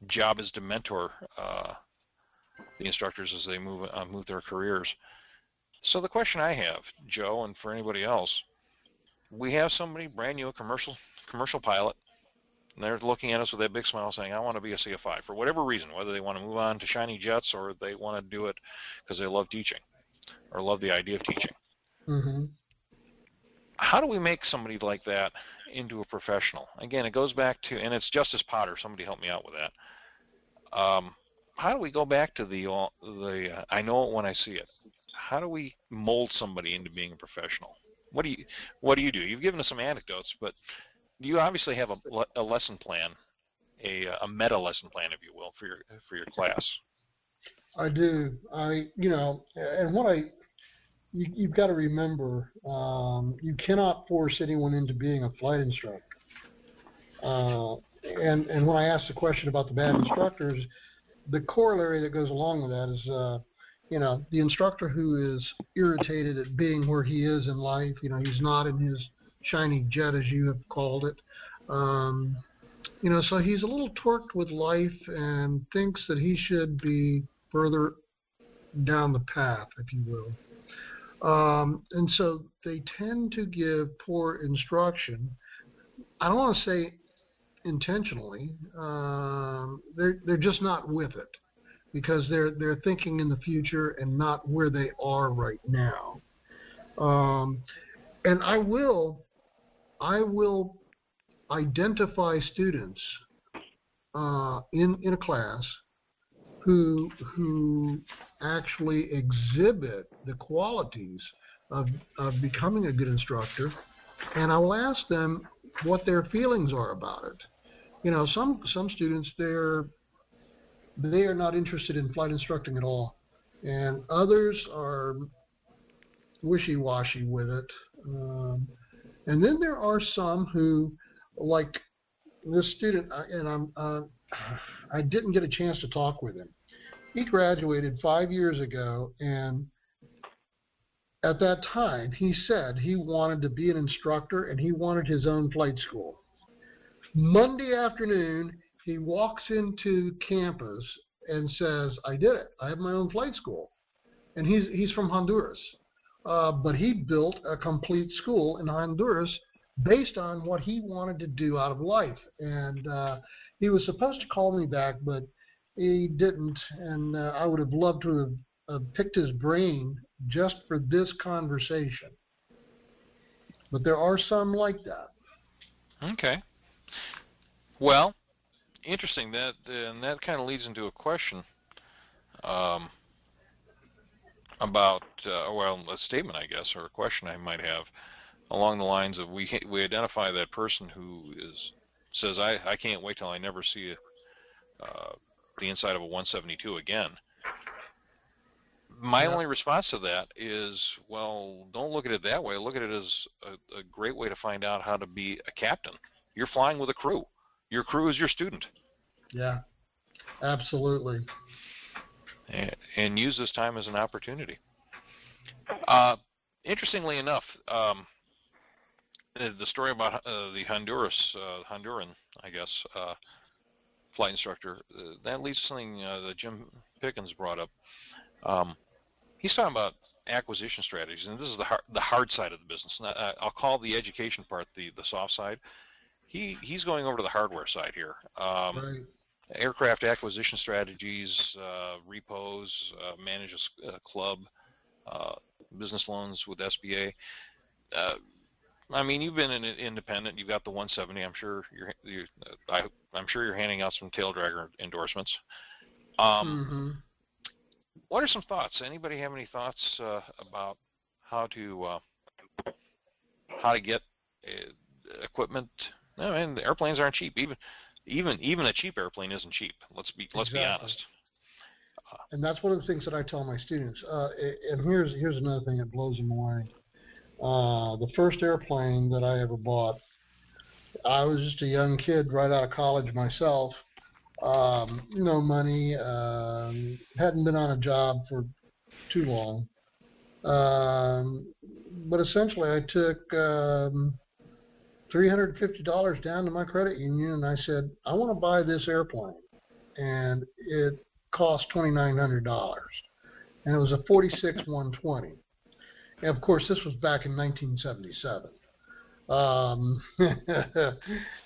job is to mentor the instructors as they move their careers. So the question I have, Joe, and for anybody else, we have somebody brand new, a commercial pilot, and they're looking at us with that big smile saying, I want to be a CFI for whatever reason, whether they want to move on to shiny jets or they want to do it because they love teaching or love the idea of teaching. Mm-hmm. How do we make somebody like that into a professional? Again, it goes back to, and it's Justice Potter, somebody help me out with that. How do we go back to the I know it when I see it? How do we mold somebody into being a professional? What do you do? You've given us some anecdotes, but you obviously have a lesson plan, a meta lesson plan, if you will, for your class. I do. You've got to remember, you cannot force anyone into being a flight instructor. And when I asked the question about the bad instructors, the corollary that goes along with that is, the instructor who is irritated at being where he is in life, he's not in his shiny jet, as you have called it. So he's a little torqued with life and thinks that he should be further down the path, if you will. And so they tend to give poor instruction. I don't want to say intentionally. They're just not with it because they're thinking in the future and not where they are right now. And I will identify students in a class who actually exhibit the qualities of becoming a good instructor, and I will ask them what their feelings are about it. Some students, they are not interested in flight instructing at all, and others are wishy-washy with it. And then there are some who, like this student, and I didn't get a chance to talk with him, He graduated 5 years ago, and at that time, he said he wanted to be an instructor and he wanted his own flight school. Monday afternoon, he walks into campus and says, I did it. I have my own flight school. And he's from Honduras. But he built a complete school in Honduras based on what he wanted to do out of life. And he was supposed to call me back, but he didn't. And I would have loved to have picked his brain just for this conversation. But there are some like that. Okay. Well, interesting. And that kind of leads into a question about, a statement, I guess, or a question I might have along the lines of we identify that person who says I can't wait till I never see the inside of a 172 again. My only response to that is, well, don't look at it that way. Look at it as a great way to find out how to be a captain. You're flying with a crew. Your crew is your student. Yeah, absolutely. And use this time as an opportunity. Interestingly enough, the story about the Honduran, I guess, flight instructor, that leads to something that Jim Pickens brought up. He's talking about acquisition strategies, and this is the hard side of the business. I'll call the education part the soft side. He's going over to the hardware side here. Right. Aircraft acquisition strategies, repos, manage a club, business loans with SBA. I mean, you've been an independent. You've got the 170. I'm sure you're handing out some tail dragger endorsements. What are some thoughts? Anybody have any thoughts about how to get equipment? I mean, the airplanes aren't cheap. Even a cheap airplane isn't cheap. Let's be honest. And that's one of the things that I tell my students. And here's another thing that blows them away. The first airplane that I ever bought, I was just a young kid right out of college myself. No money, hadn't been on a job for too long. But essentially I took $350 down to my credit union, and I said, I want to buy this airplane. And it cost $2,900. And it was a 46-120. And of course, this was back in 1977.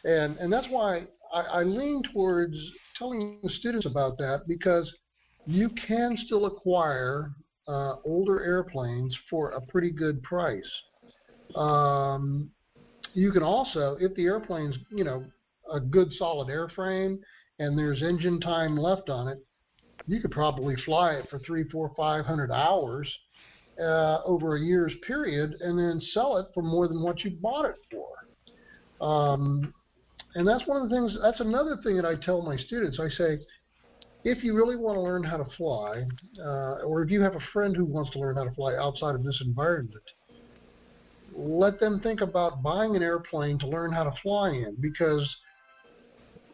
And that's why I lean towards telling the students about that, because you can still acquire older airplanes for a pretty good price. You can also, if the airplane's, a good solid airframe and there's engine time left on it, you could probably fly it for 300, 400, 500 hours over a year's period and then sell it for more than what you bought it for. And that's one of the things, that's another thing that I tell my students. I say, if you really want to learn how to fly, or if you have a friend who wants to learn how to fly outside of this environment, let them think about buying an airplane to learn how to fly in, because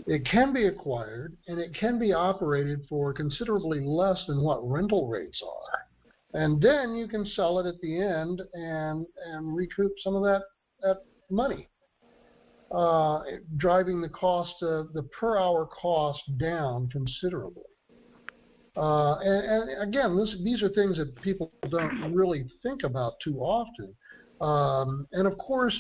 it can be acquired and it can be operated for considerably less than what rental rates are. And then you can sell it at the end and recoup some of that money, driving the cost, the per hour cost down considerably. And again, these are things that people don't really think about too often. And of course,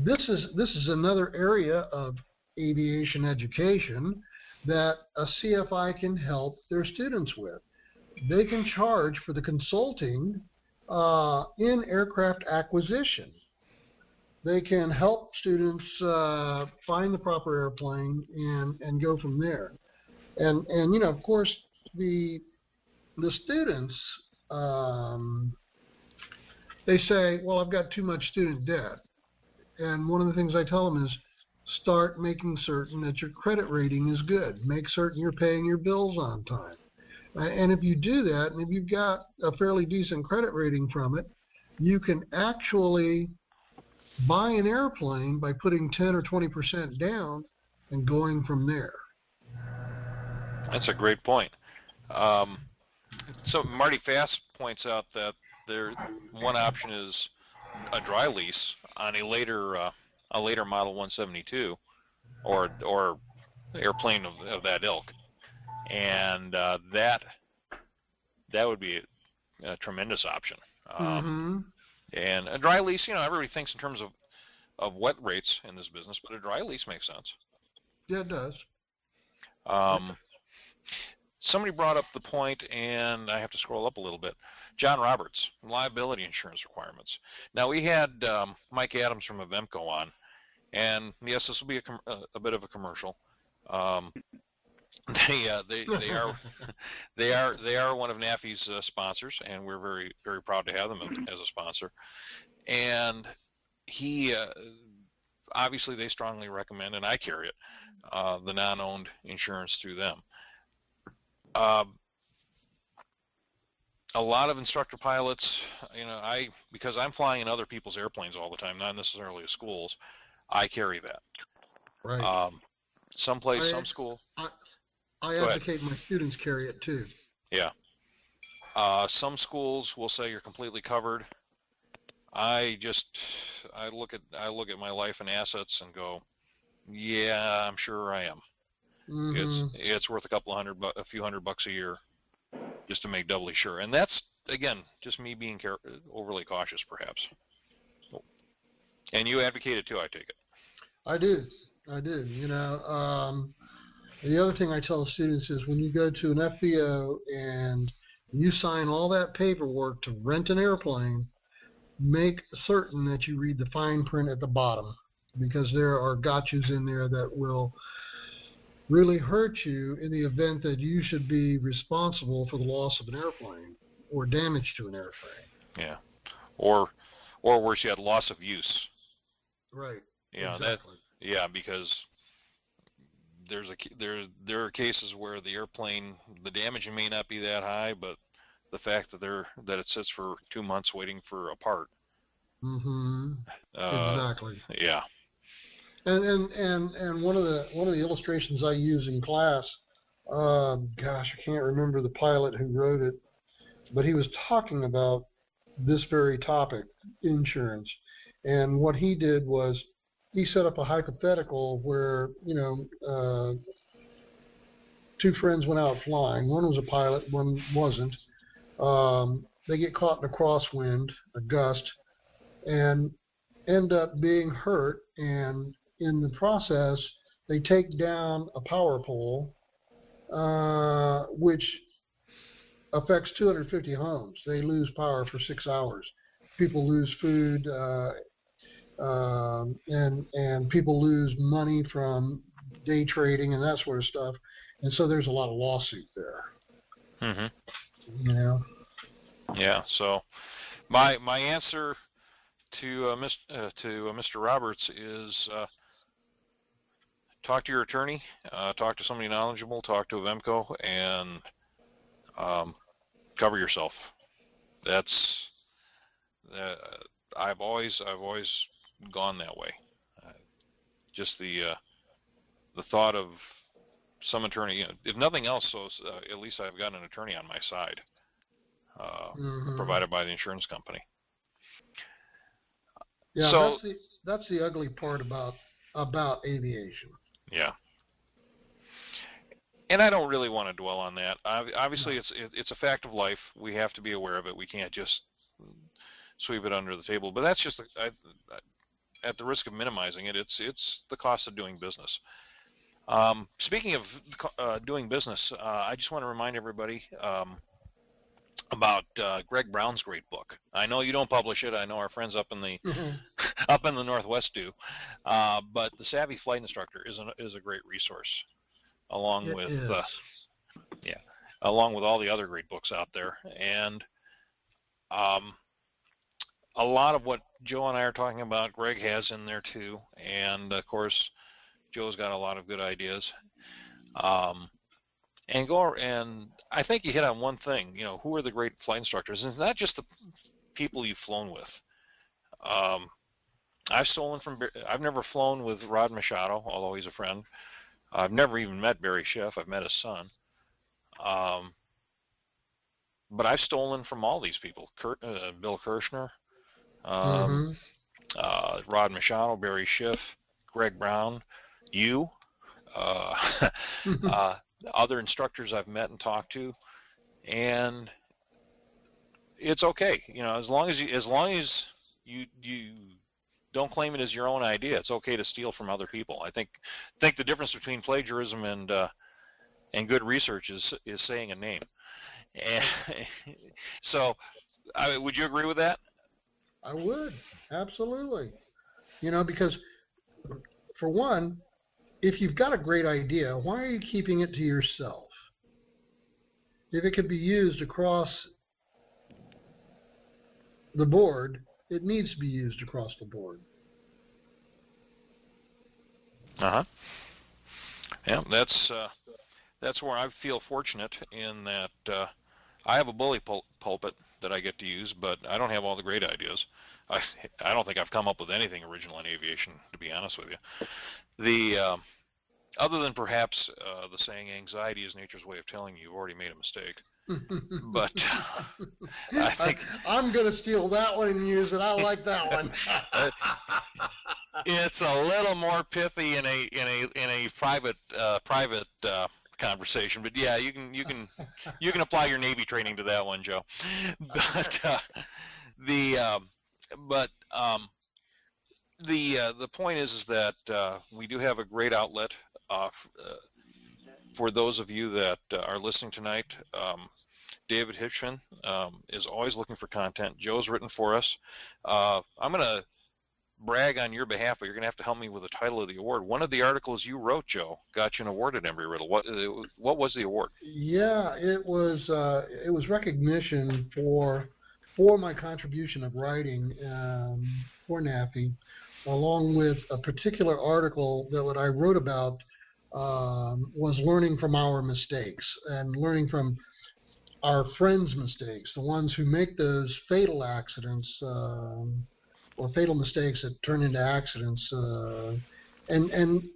this is another area of aviation education that a CFI can help their students with. They can charge for the consulting in aircraft acquisition. They can help students find the proper airplane and go from there. And of course, the students, they say, well, I've got too much student debt. And one of the things I tell them is, start making certain that your credit rating is good. Make certain you're paying your bills on time. And if you do that, and if you've got a fairly decent credit rating from it, you can actually buy an airplane by putting 10 or 20% down and going from there. That's a great point. So Marty Fast points out that there one option is a dry lease on a later model 172 or airplane of that ilk, and that would be a tremendous option. Mm-hmm. And a dry lease, everybody thinks in terms of wet rates in this business, but a dry lease makes sense. Yeah, it does. Somebody brought up the point, and I have to scroll up a little bit. John Roberts, liability insurance requirements. Now, we had Mike Adams from Avemco on, and yes, this will be a bit of a commercial. They are they are one of NAFI's sponsors, and we're very very proud to have them as a sponsor. And he obviously they strongly recommend, and I carry it, the non-owned insurance through them. A lot of instructor pilots, because I'm flying in other people's airplanes all the time, not necessarily at schools, I carry that. Right. Some school. I advocate my students carry it too. Yeah. Some schools will say you're completely covered. I look at my life and assets and go, yeah, I'm sure I am. Mm-hmm. It's worth a few hundred bucks a year just to make doubly sure. And that's, again, just me being overly cautious, perhaps. And you advocate it too, I take it. I do. The other thing I tell students is when you go to an FBO and you sign all that paperwork to rent an airplane, make certain that you read the fine print at the bottom, because there are gotchas in there that will really hurt you in the event that you should be responsible for the loss of an airplane or damage to an airplane. Yeah. Or worse yet, loss of use. Right. Yeah, exactly. Because there are cases where the airplane, the damage may not be that high, but the fact that it sits for 2 months waiting for a part. Mm-hmm. Exactly. Yeah. And one of the illustrations I use in class, gosh, I can't remember the pilot who wrote it, but he was talking about this very topic, insurance. And what he did was he set up a hypothetical where, two friends went out flying. One was a pilot, one wasn't. They get caught in a crosswind, a gust, and end up being hurt. And in the process, they take down a power pole, which affects 250 homes. They lose power for 6 hours. People lose food, and people lose money from day trading and that sort of stuff. And so there's a lot of lawsuit there. Mm-hmm. Yeah. So my answer to Mr. Roberts is talk to your attorney, talk to somebody knowledgeable, talk to Avemco, and cover yourself. That's I've always gone that way. Just the thought of some attorney, if nothing else, so at least I've got an attorney on my side, provided by the insurance company. Yeah, so, that's the ugly part about aviation. Yeah. And I don't really want to dwell on that. Obviously, it's a fact of life. We have to be aware of it. We can't just sweep it under the table. But that's just at the risk of minimizing it. It's the cost of doing business. Speaking of doing business, I just want to remind everybody about Greg Brown's great book. I know you don't publish it. I know our friends up in the up in the Northwest do. But the Savvy Flight Instructor is a great resource, along with all the other great books out there. And a lot of what Joe and I are talking about, Greg has in there too. And of course, Joe's got a lot of good ideas. And I think you hit on one thing. Who are the great flight instructors? And it's not just the people you've flown with. I've never flown with Rod Machado, although he's a friend. I've never even met Barry Schiff. I've met his son. but I've stolen from all these people: Bill Kirshner, Mm-hmm. Rod Machado, Barry Schiff, Greg Brown, you, uh, other instructors I've met and talked to, and it's okay. As long as you don't claim it as your own idea, it's okay to steal from other people. I think the difference between plagiarism and good research is saying a name. And so, would you agree with that? I would, absolutely. Because for one, if you've got a great idea, why are you keeping it to yourself? If it could be used across the board, it needs to be used across the board. Yeah, that's where I feel fortunate in that I have a bully pulpit that I get to use, but I don't have all the great ideas. I don't think I've come up with anything original in aviation, to be honest with you. Other than perhaps the saying, "Anxiety is nature's way of telling you've already made a mistake." But I think I'm going to steal that one and use it. I like that one. it's a little more pithy in a private conversation, but yeah, you can apply your Navy training to that one, Joe. But the point is that we do have a great outlet for those of you that are listening tonight. David Hitchman is always looking for content. Joe's written for us. I'm going to brag on your behalf, but you're going to have to help me with the title of the award. One of the articles you wrote, Joe, got you an award at Embry-Riddle. What was the award? Yeah, it was recognition for my contribution of writing for NAFI, along with a particular article that what I wrote about was learning from our mistakes and learning from our friends' mistakes, the ones who make those fatal accidents or fatal mistakes that turn into accidents, and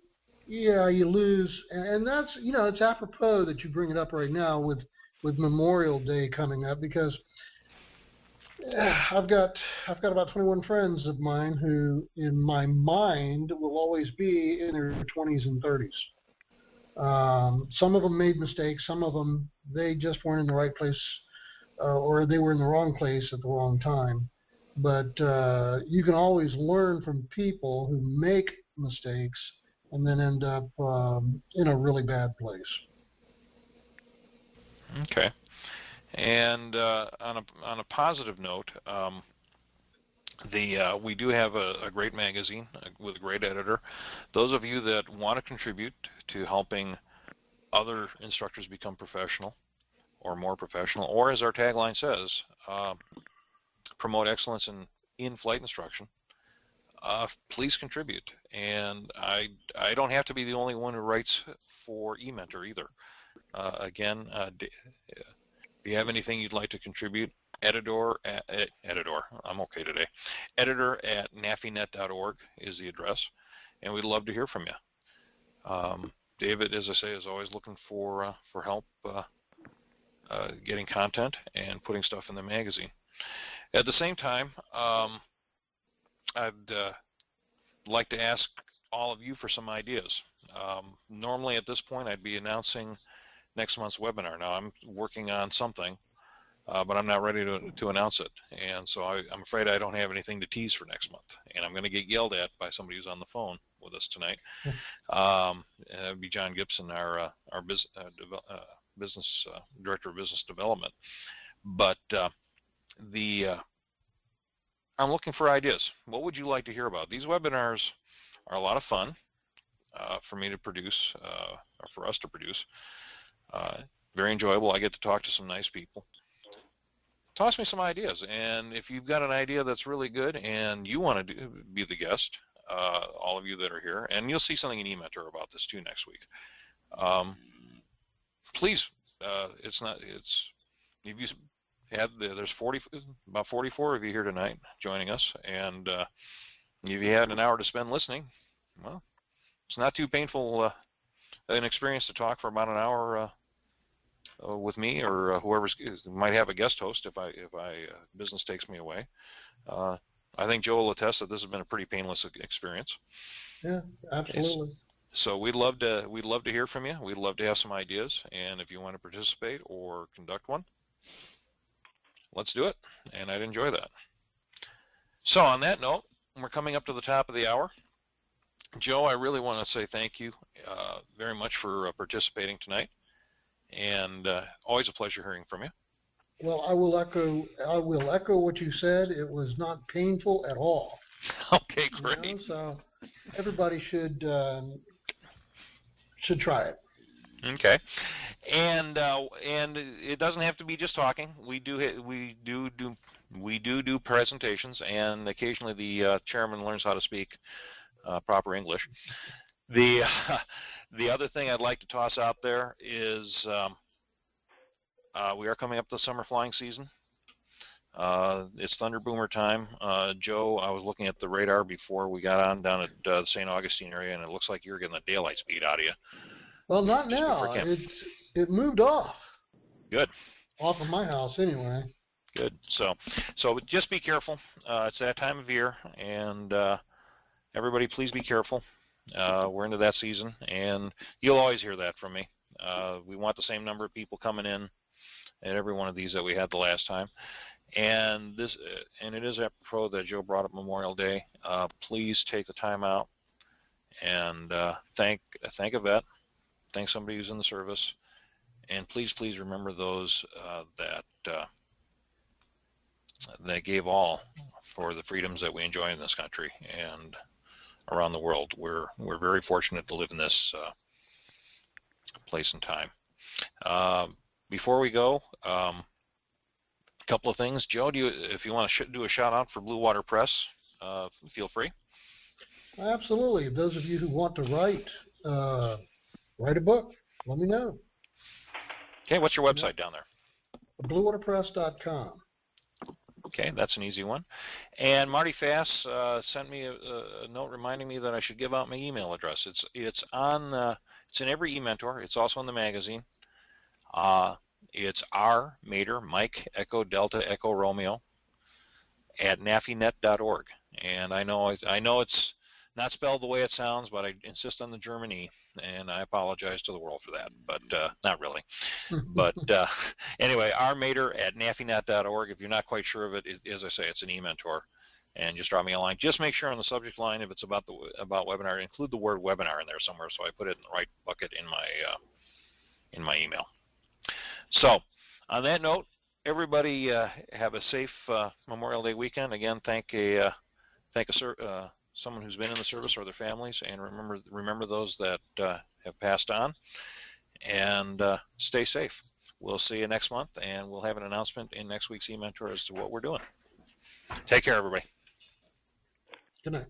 yeah, you lose, and that's it's apropos that you bring it up right now with Memorial Day coming up, because I've got about 21 friends of mine who, in my mind, will always be in their 20s and 30s. Some of them made mistakes. Some of them, they just weren't in the right place, or they were in the wrong place at the wrong time. But you can always learn from people who make mistakes and then end up in a really bad place. Okay. And on a positive note, we do have a great magazine with a great editor. Those of you that want to contribute to helping other instructors become professional or more professional, or as our tagline says, promote excellence in flight instruction, please contribute. And I don't have to be the only one who writes for eMentor either. Again, if you have anything you'd like to contribute, editor, I'm okay today. Editor at nafinet.org is the address, and we'd love to hear from you. David, as I say, is always looking for help getting content and putting stuff in the magazine. At the same time, I'd like to ask all of you for some ideas. Normally at this point I'd be announcing next month's webinar. Now I'm working on something, but I'm not ready to announce it. And so I'm afraid I don't have anything to tease for next month. And I'm going to get yelled at by somebody who's on the phone with us tonight. It would be John Gibson, our business director of business development. But I'm looking for ideas. What would you like to hear about? These webinars are a lot of fun for me to produce, or for us to produce. Very enjoyable. I get to talk to some nice people. Toss me some ideas, and if you've got an idea that's really good and you want to be the guest, all of you that are here, and you'll see something in eMentor about this too next week. Please, if you had, there's about 44 of you here tonight joining us, and if you had an hour to spend listening, well, it's not too painful an experience to talk for about an hour with me, or whoever might have a guest host if business takes me away. I think Joe will attest that this has been a pretty painless experience. Yeah, absolutely. So we'd love to hear from you. We'd love to have some ideas, and if you want to participate or conduct one, let's do it. And I'd enjoy that. So on that note, we're coming up to the top of the hour. Joe, I really want to say thank you very much for participating tonight, and always a pleasure hearing from you. Well, I will echo what you said. It was not painful at all. Okay, great. You know, so everybody should try it. Okay, and it doesn't have to be just talking. We do presentations, and occasionally the chairman learns how to speak proper English. The other thing I'd like to toss out there is we are coming up to the summer flying season. It's Thunder Boomer time. Joe, I was looking at the radar before we got on down at the St. Augustine area, and it looks like you're getting the daylight speed out of you. Well, not now. It moved off. Good. Off of my house, anyway. Good. So just be careful. It's that time of year, and everybody, please be careful. We're into that season, and you'll always hear that from me. We want the same number of people coming in at every one of these that we had the last time. And it is apropos that Joe brought up Memorial Day. Please take the time out and thank a vet, thank somebody who's in the service, and please remember those that gave all for the freedoms that we enjoy in this country and around the world. We're very fortunate to live in this place and time. Before we go, a couple of things. Joe, if you want to do a shout out for Blue Water Press, feel free. Absolutely. Those of you who want to write a book, let me know. Okay, what's your website down there? BlueWaterPress.com. Okay, that's an easy one. And Marty Fass sent me a note reminding me that I should give out my email address. It's in every eMentor. It's also in the magazine. It's R Mater Mike Echo Delta Echo Romeo at nafinet.org. And I know it's not spelled the way it sounds, but I insist on the German E, and I apologize to the world for that, but not really. But anyway, rmater at nafinet.org. If you're not quite sure of it, as I say, it's an eMentor, and just drop me a line. Just make sure on the subject line, if it's about webinar, include the word webinar in there somewhere, so I put it in the right bucket in my email. So, on that note, everybody have a safe Memorial Day weekend. Again, thank someone who's been in the service or their families, and remember those that have passed on, and stay safe. We'll see you next month, and we'll have an announcement in next week's eMentor as to what we're doing. Take care, everybody. Good night.